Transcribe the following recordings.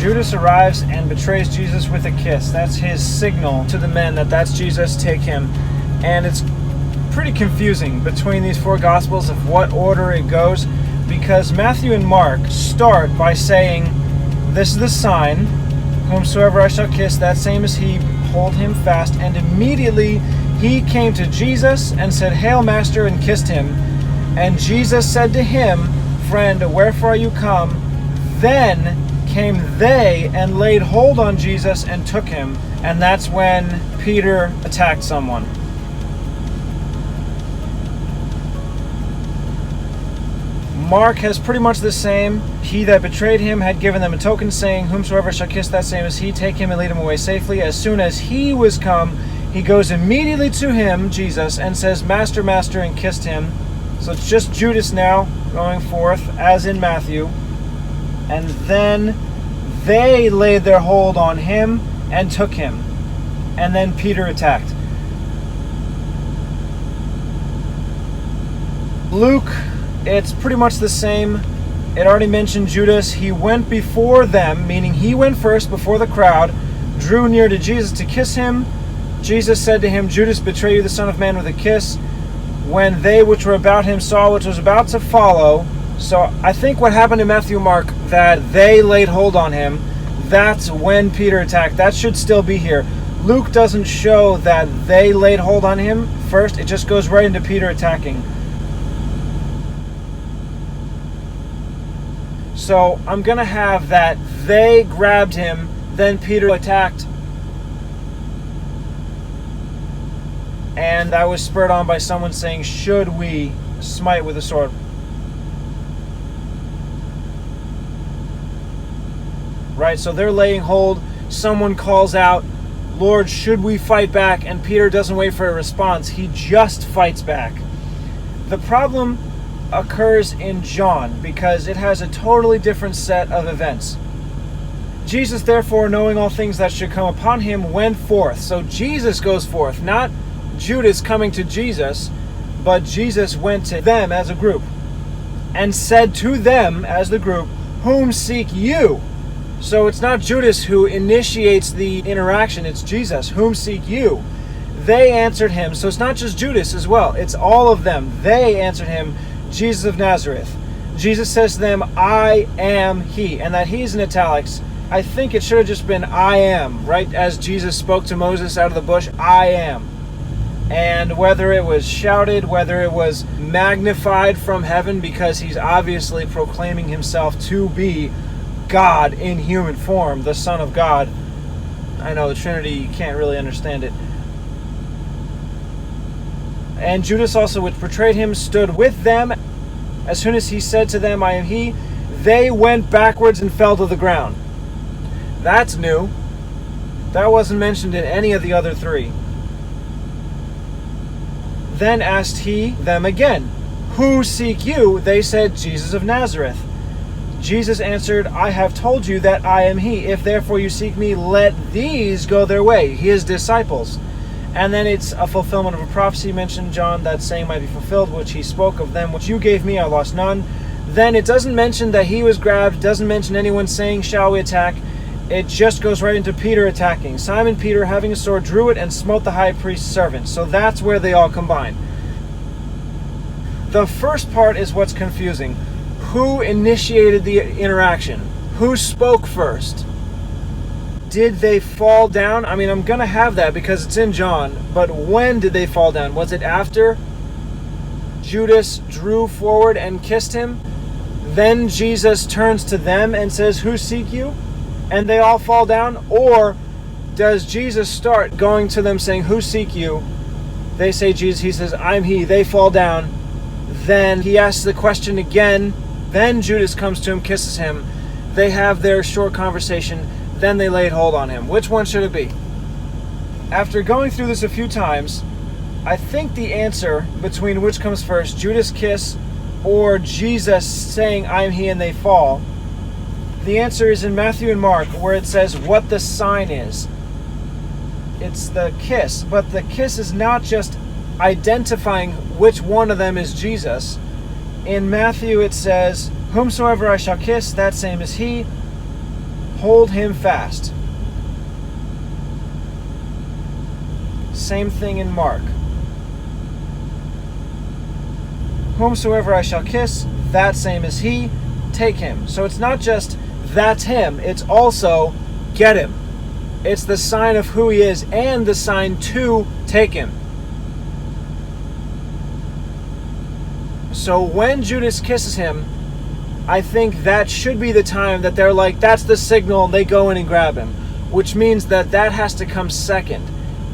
Judas arrives and betrays Jesus with a kiss. That's his signal to the men that that's Jesus, take him. And it's pretty confusing between these four Gospels of what order it goes, because Matthew and Mark start by saying, this is the sign, whomsoever I shall kiss, that same is he, hold him fast. And immediately he came to Jesus and said, Hail, Master, and kissed him. And Jesus said to him, Friend, wherefore are you come? Then came they and laid hold on Jesus and took him. And that's when Peter attacked someone. Mark has pretty much the same. He that betrayed him had given them a token, saying, Whomsoever shall kiss, that same is he. Take him and lead him away safely. As soon as he was come, he goes immediately to him, Jesus, and says, Master, Master, and kissed him. So it's just Judas now going forth, as in Matthew. And then they laid their hold on him and took him. And then Peter attacked. Luke, it's pretty much the same. It already mentioned Judas. He went before them, meaning he went first before the crowd, drew near to Jesus to kiss him. Jesus said to him, Judas, betray you the Son of Man with a kiss. When they which were about him saw what was about to follow, so I think what happened in Matthew and Mark, that they laid hold on him, that's when Peter attacked. That should still be here. Luke doesn't show that they laid hold on him first. It just goes right into Peter attacking. So I'm going to have that they grabbed him, then Peter attacked. And that was spurred on by someone saying, should we smite with a sword? Right, so they're laying hold. Someone calls out, Lord, should we fight back? And Peter doesn't wait for a response. He just fights back. The problem occurs in John because it has a totally different set of events. Jesus, therefore, knowing all things that should come upon him, went forth. So Jesus goes forth, not Judas coming to Jesus, but Jesus went to them as a group and said to them as the group, Whom seek you? So it's not Judas who initiates the interaction, it's Jesus. Whom seek you? They answered him. So it's not just Judas as well, it's all of them. They answered him, Jesus of Nazareth. Jesus says to them, I am he. And that he's in italics. I think it should have just been I am, right? As Jesus spoke to Moses out of the bush, I am. And whether it was shouted, whether it was magnified from heaven, because he's obviously proclaiming himself to be God in human form, the Son of God. I know the Trinity, you can't really understand it. And Judas also, which betrayed him, stood with them. As soon as he said to them, I am he, they went backwards and fell to the ground. That's new. That wasn't mentioned in any of the other three. Then asked he them again, Who seek you? They said, Jesus of Nazareth. Jesus answered, I have told you that I am he. If therefore you seek me, let these go their way, his disciples. And then it's a fulfillment of a prophecy mentioned, John, that saying might be fulfilled, which he spoke of them, which you gave me, I lost none. Then it doesn't mention that he was grabbed, doesn't mention anyone saying, shall we attack? It just goes right into Peter attacking. Simon Peter, having a sword, drew it and smote the high priest's servant. So that's where they all combine. The first part is what's confusing. Who initiated the interaction? Who spoke first? Did they fall down? I mean, I'm going to have that because it's in John. But when did they fall down? Was it after Judas drew forward and kissed him? Then Jesus turns to them and says, Who seek you? And they all fall down? Or does Jesus start going to them saying, Who seek you? They say Jesus. He says, I'm he. They fall down. Then he asks the question again. Then Judas comes to him, kisses him. They have their short conversation. Then they laid hold on him. Which one should it be? After going through this a few times, I think the answer between which comes first, Judas' kiss or Jesus saying, I'm he, and they fall, the answer is in Matthew and Mark, where it says what the sign is. It's the kiss, but the kiss is not just identifying which one of them is Jesus. In Matthew it says, Whomsoever I shall kiss, that same is he. hold him fast. Same thing in Mark. Whomsoever I shall kiss, that same is he, take him. So it's not just that's him, it's also get him. It's the sign of who he is and the sign to take him. So when Judas kisses him, I think that should be the time that they're like, that's the signal, and they go in and grab him. Which means that has to come second.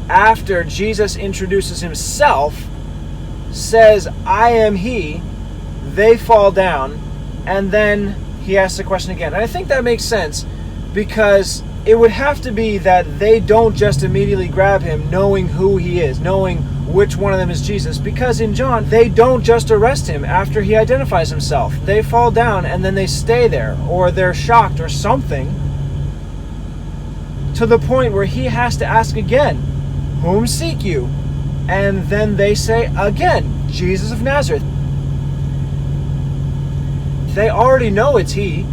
After Jesus introduces himself, says, I am he, they fall down, and then he asks the question again. And I think that makes sense, because it would have to be that they don't just immediately grab him knowing who he is, knowing which one of them is Jesus. Because in John, they don't just arrest him after he identifies himself. They fall down and then they stay there, or they're shocked or something, to the point where he has to ask again, whom seek you? And then they say again, Jesus of Nazareth. They already know it's he.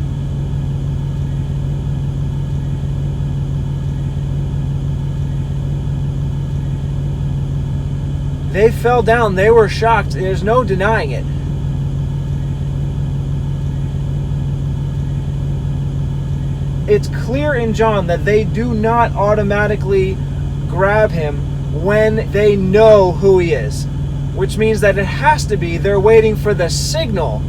They fell down. They were shocked. There's no denying it. It's clear in John that they do not automatically grab him when they know who he is, which means that it has to be they're waiting for the signal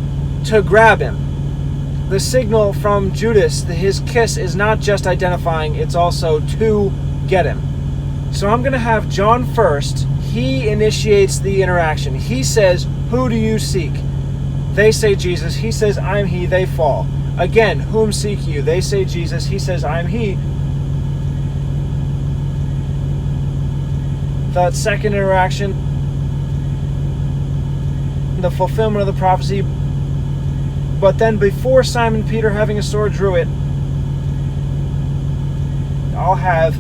to grab him. The signal from Judas, his kiss, is not just identifying, it's also to get him. So I'm going to have John first. He initiates the interaction. He says, who do you seek? They say Jesus. He says, I'm he. They fall. Again, whom seek you? They say Jesus. He says, I'm he. The second interaction, the fulfillment of the prophecy. But then before Simon Peter, having a sword, drew it, I'll have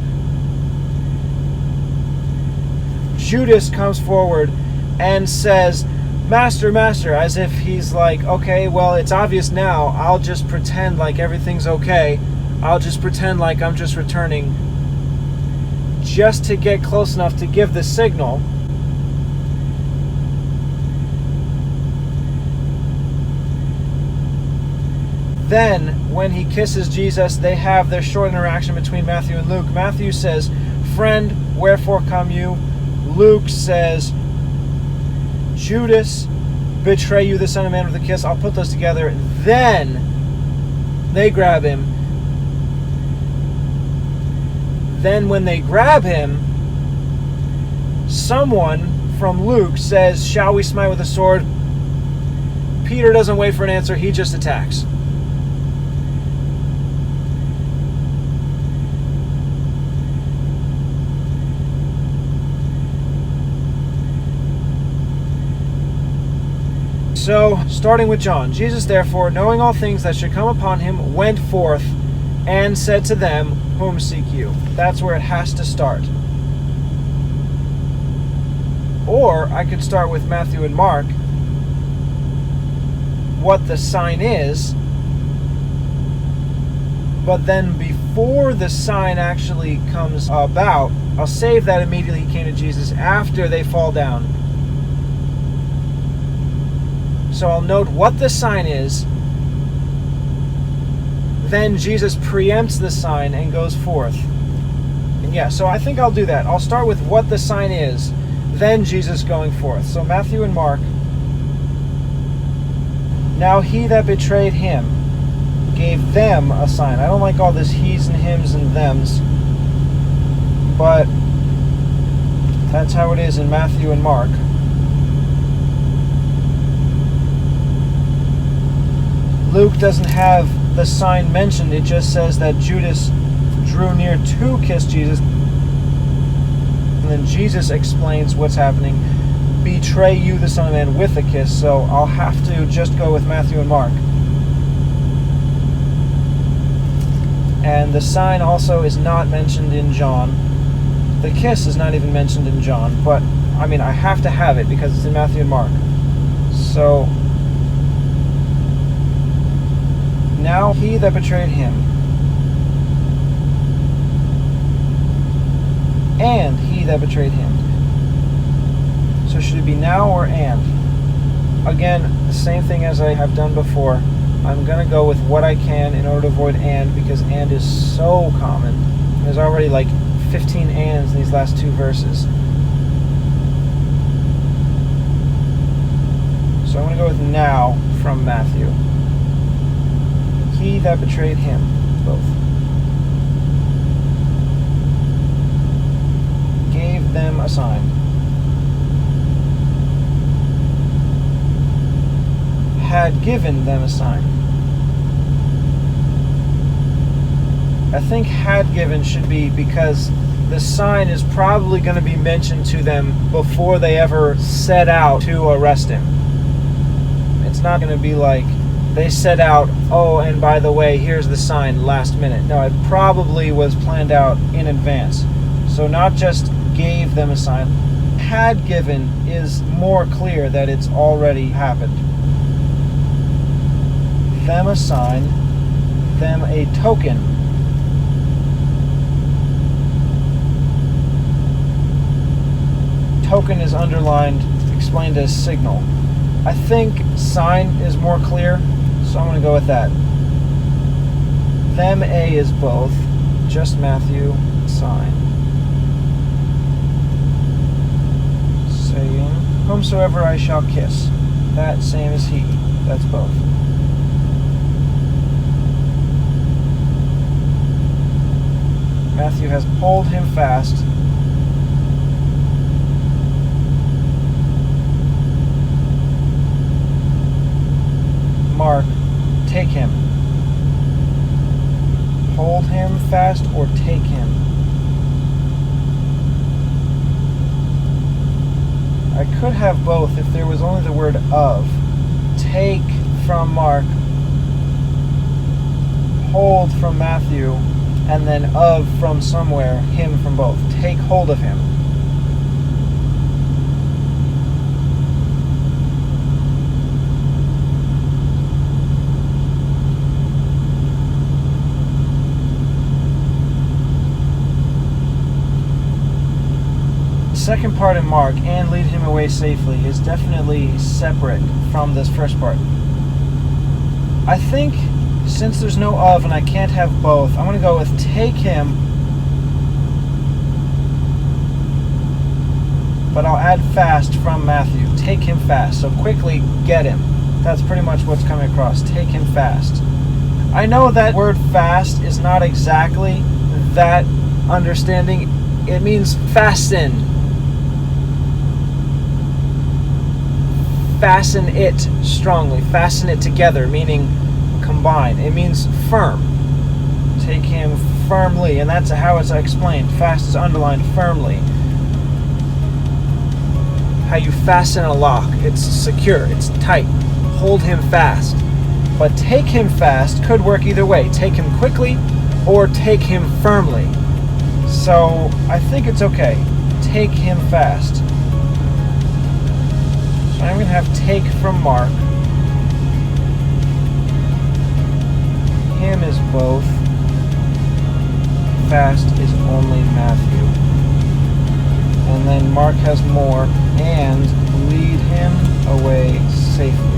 Judas comes forward and says, Master, Master, as if he's like, okay, well, it's obvious now. I'll just pretend like everything's okay. I'll just pretend like I'm just returning, just to get close enough to give the signal. Then, when he kisses Jesus, they have their short interaction between Matthew and Luke. Matthew says, Friend, wherefore come you? Luke says, Judas, betray you the Son of Man with a kiss. I'll put those together. Then they grab him. Then when they grab him, someone from Luke says, shall we smite with a sword? Peter doesn't wait for an answer. He just attacks. So, starting with John, Jesus therefore, knowing all things that should come upon him, went forth and said to them, whom seek you? That's where it has to start. Or I could start with Matthew and Mark, what the sign is, but then before the sign actually comes about, I'll save that immediately he came to Jesus after they fall down. So I'll note what the sign is. Then Jesus preempts the sign and goes forth. And yeah, so I think I'll do that. I'll start with what the sign is, then Jesus going forth. So Matthew and Mark. Now he that betrayed him gave them a sign. I don't like all this he's and hims and thems, but that's how it is in Matthew and Mark. Luke doesn't have the sign mentioned. It just says that Judas drew near to kiss Jesus. And then Jesus explains what's happening. Betray you the Son of Man with a kiss. So I'll have to just go with Matthew and Mark. And the sign also is not mentioned in John. The kiss is not even mentioned in John. But, I mean, I have to have it because it's in Matthew and Mark. So now he that betrayed him and he that betrayed him. So should it be now or and? Again, the same thing as I have done before. I'm going to go with what I can in order to avoid and, because and is so common. There's already like 15 ands in these last two verses. So I'm going to go with now from Matthew. He that betrayed him, both. Gave them a sign. Had given them a sign. I think had given should be because the sign is probably going to be mentioned to them before they ever set out to arrest him. It's not going to be like they set out, oh, and by the way, here's the sign last minute. No, it probably was planned out in advance. So not just gave them a sign. Had given is more clear that it's already happened. Them a sign, them a token. Token is underlined, explained as signal. I think sign is more clear, so I'm going to go with that. Them a is both, just Matthew, sign. Saying, whomsoever I shall kiss, that same is he. That's both. Matthew has pulled him fast. Mark, take him. Hold him fast or take him. I could have both if there was only the word of. Take from Mark, hold from Matthew, and then of from somewhere, him from both. Take hold of him. Second part in Mark, and lead him away safely, is definitely separate from this first part. I think since there's no of and I can't have both, I'm going to go with take him, but I'll add fast from Matthew. Take him fast. So quickly get him. That's pretty much what's coming across. Take him fast. I know that word fast is not exactly that understanding. It means fasten. Fasten it strongly. Fasten it together, meaning combine. It means firm. Take him firmly, and that's how it's explained. Fast is underlined, firmly. How you fasten a lock. It's secure. It's tight. Hold him fast. But take him fast could work either way. Take him quickly or take him firmly. So I think it's okay. Take him fast. So I'm going to have take from Mark. Him is both. Fast is only Matthew. And then Mark has more, and lead him away safely.